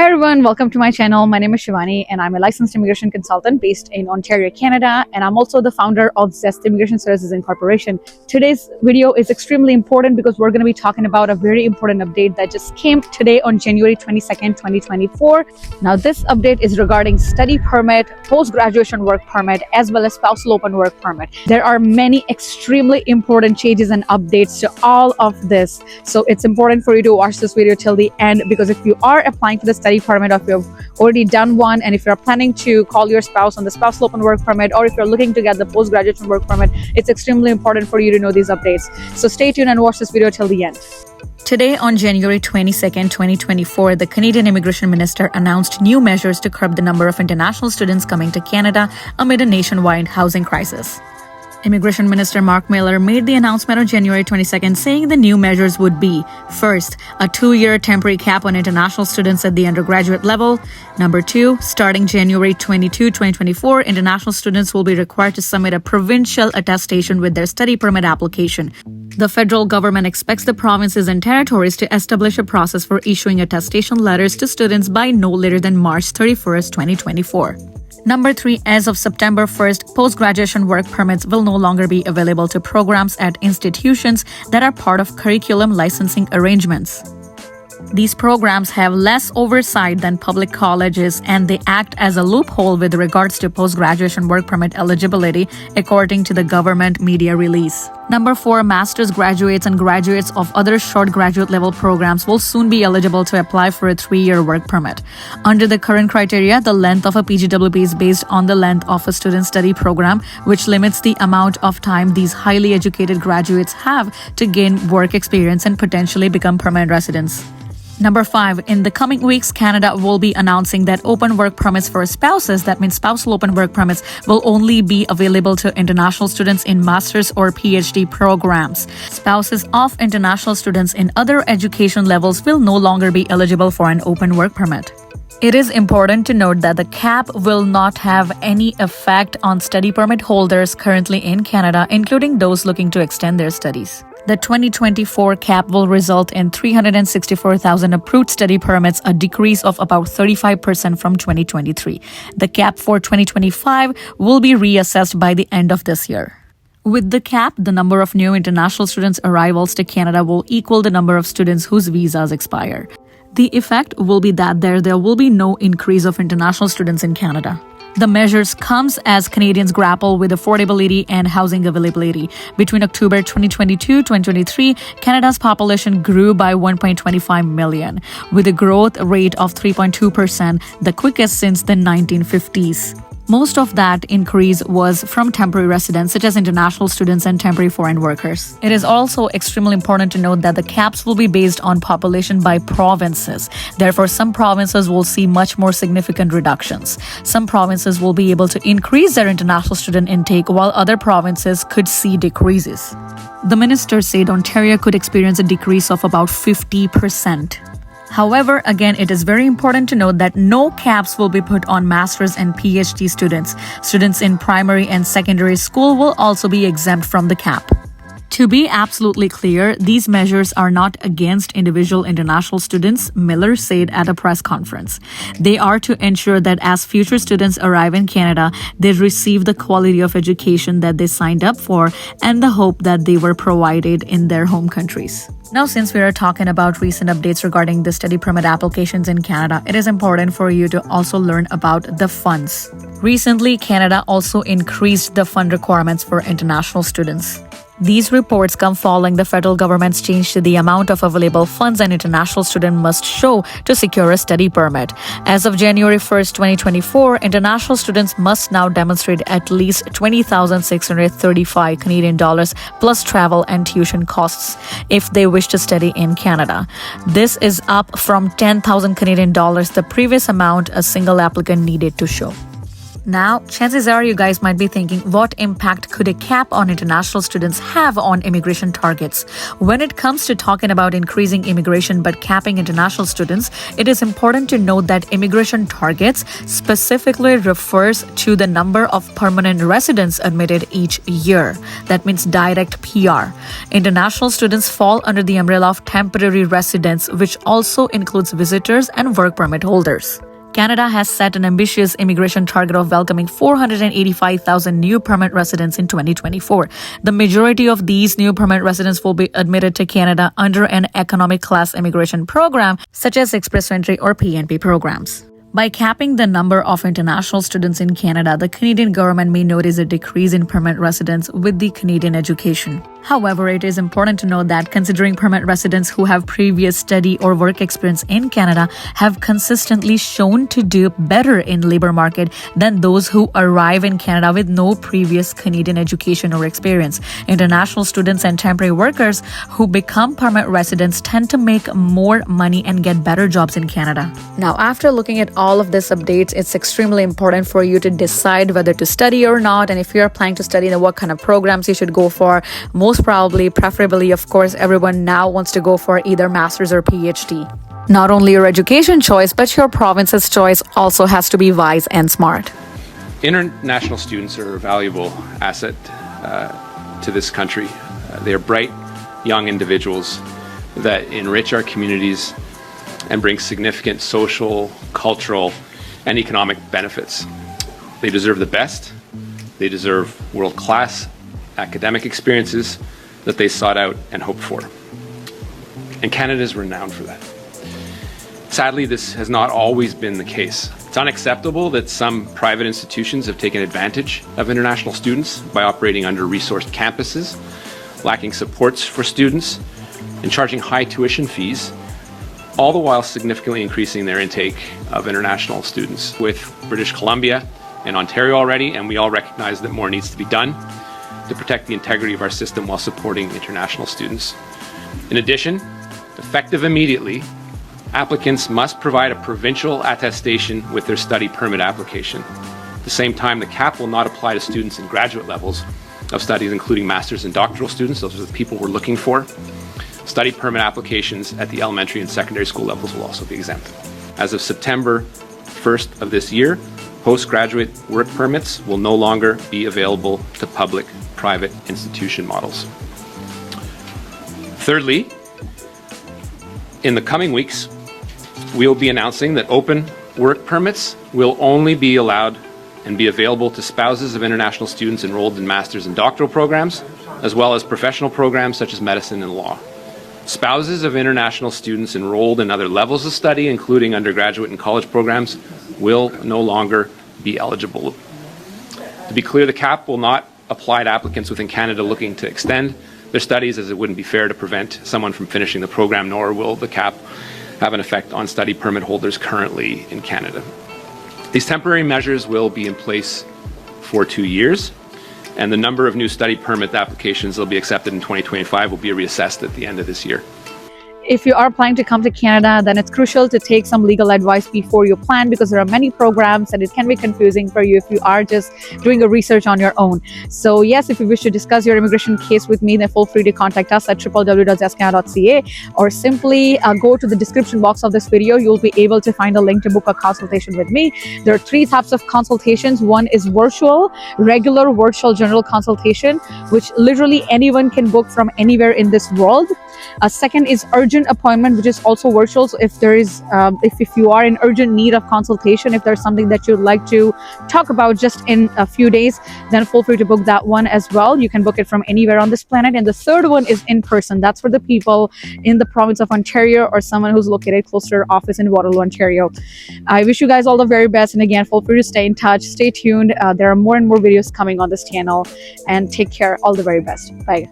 Hi everyone, welcome to my channel. My name is Shivani and I'm a licensed immigration consultant based in Ontario, Canada, and I'm also the founder of Zeste Immigration Services Incorporation. Today's video is extremely important because we're going to be talking about a very important update that just came today on January 22nd, 2024. Now this update is regarding study permit, post-graduation work permit, as well as spousal open work permit. There are many extremely important changes and updates to all of this. So it's important for you to watch this video till the end, because if you are applying for the study permit, or if you've already done one, and if you're planning to call your spouse on the spousal open work permit, or if you're looking to get the post-graduation work permit, it's extremely important for you to know these updates. So stay tuned and watch this video till the end. Today, on January 22nd, 2024, the Canadian Immigration Minister announced new measures to curb the number of international students coming to Canada amid a nationwide housing crisis. Immigration Minister Mark Miller made the announcement on January 22nd, saying the new measures would be: first, a 2-year temporary cap on international students at the undergraduate level. Number 2, starting January 22, 2024, international students will be required to submit a provincial attestation with their study permit application. The federal government expects the provinces and territories to establish a process for issuing attestation letters to students by no later than March 31st, 2024. Number 3, as of September 1st, post-graduation work permits will no longer be available to programs at institutions that are part of curriculum licensing arrangements. These programs have less oversight than public colleges, and they act as a loophole with regards to post-graduation work permit eligibility, according to the government media release. Number 4, master's graduates and graduates of other short graduate level programs will soon be eligible to apply for a 3-year work permit. Under the current criteria, the length of a PGWP is based on the length of a student study program, which limits the amount of time these highly educated graduates have to gain work experience and potentially become permanent residents. Number 5, in the coming weeks, Canada will be announcing that open work permits for spouses, that means spousal open work permits, will only be available to international students in master's or PhD programs. Spouses of international students in other education levels will no longer be eligible for an open work permit. It is important to note that the cap will not have any effect on study permit holders currently in Canada, including those looking to extend their studies. The 2024 cap will result in 364,000 approved study permits, a decrease of about 35% from 2023. The cap for 2025 will be reassessed by the end of this year. With the cap, the number of new international students' arrivals to Canada will equal the number of students whose visas expire. The effect will be that there will be no increase of international students in Canada. The measures comes as Canadians grapple with affordability and housing availability. Between October 2022-2023, Canada's population grew by 1.25 million, with a growth rate of 3.2%, the quickest since the 1950s. Most of that increase was from temporary residents, such as international students and temporary foreign workers. It is also extremely important to note that the caps will be based on population by provinces. Therefore, some provinces will see much more significant reductions. Some provinces will be able to increase their international student intake, while other provinces could see decreases. The minister said Ontario could experience a decrease of about 50%. However, again, it is very important to note that no caps will be put on master's and PhD students. Students in primary and secondary school will also be exempt from the cap. To be absolutely clear, these measures are not against individual international students, Miller said at a press conference. They are to ensure that as future students arrive in Canada, they receive the quality of education that they signed up for and the hope that they were provided in their home countries. Now, since we are talking about recent updates regarding the study permit applications in Canada, it is important for you to also learn about the funds. Recently, Canada also increased the fund requirements for international students. These reports come following the federal government's change to the amount of available funds an international student must show to secure a study permit. As of January 1st, 2024, international students must now demonstrate at least 20,635 Canadian dollars plus travel and tuition costs if they wish to study in Canada. This is up from 10,000 Canadian dollars, the previous amount a single applicant needed to show. Now, chances are you guys might be thinking, what impact could a cap on international students have on immigration targets? When it comes to talking about increasing immigration but capping international students, it is important to note that immigration targets specifically refers to the number of permanent residents admitted each year. That means direct PR. International students fall under the umbrella of temporary residents, which also includes visitors and work permit holders. Canada has set an ambitious immigration target of welcoming 485,000 new permanent residents in 2024. The majority of these new permanent residents will be admitted to Canada under an economic class immigration program, such as Express Entry or PNP programs. By capping the number of international students in Canada, the Canadian government may notice a decrease in permanent residents with the Canadian education. However, it is important to note that considering permanent residents who have previous study or work experience in Canada have consistently shown to do better in labor market than those who arrive in Canada with no previous Canadian education or experience. International students and temporary workers who become permanent residents tend to make more money and get better jobs in Canada. Now, after looking at all of these updates, it's extremely important for you to decide whether to study or not, and if you're planning to study, then what kind of programs you should go for. Most probably, preferably, of course, everyone now wants to go for either master's or PhD. Not only your education choice, but your province's choice also has to be wise and smart. International students are a valuable asset to this country. They are bright, young individuals that enrich our communities and bring significant social, cultural, and economic benefits. They deserve the best. They deserve world-class academic experiences that they sought out and hoped for. And Canada is renowned for that. Sadly, this has not always been the case. It's unacceptable that some private institutions have taken advantage of international students by operating under-resourced campuses, lacking supports for students, and charging high tuition fees, all the while significantly increasing their intake of international students. With British Columbia and Ontario already, and we all recognize that more needs to be done to protect the integrity of our system while supporting international students. In addition, effective immediately, applicants must provide a provincial attestation with their study permit application. At the same time, the cap will not apply to students in graduate levels of studies, including master's and doctoral students. Those are the people we're looking for. Study permit applications at the elementary and secondary school levels will also be exempt. As of September 1st of this year, postgraduate work permits will no longer be available to public-private institution models. Thirdly, in the coming weeks, we will be announcing that open work permits will only be allowed and be available to spouses of international students enrolled in master's and doctoral programs, as well as professional programs such as medicine and law. Spouses of international students enrolled in other levels of study, including undergraduate and college programs, will no longer be eligible. To be clear, the cap will not apply to applicants within Canada looking to extend their studies, as it wouldn't be fair to prevent someone from finishing the program, nor will the cap have an effect on study permit holders currently in Canada. These temporary measures will be in place for 2 years, and the number of new study permit applications that will be accepted in 2025 will be reassessed at the end of this year. If you are planning to come to Canada, then it's crucial to take some legal advice before you plan, because there are many programs and it can be confusing for you if you are just doing a research on your own. So yes, if you wish to discuss your immigration case with me, then feel free to contact us at www.zestcanada.ca, or simply go to the description box of this video. You'll be able to find a link to book a consultation with me. There are 3 types of consultations. One is virtual, regular virtual general consultation, which literally anyone can book from anywhere in this world. A second is urgent appointment, which is also virtual. So if there is, if you are in urgent need of consultation, if there's something that you'd like to talk about just in a few days, then feel free to book that one as well. You can book it from anywhere on this planet. And the third one is in person. That's for the people in the province of Ontario or someone who's located close to their office in Waterloo, Ontario. I wish you guys all the very best. And again, feel free to stay in touch, stay tuned. There are more and more videos coming on this channel, and take care. All the very best. Bye.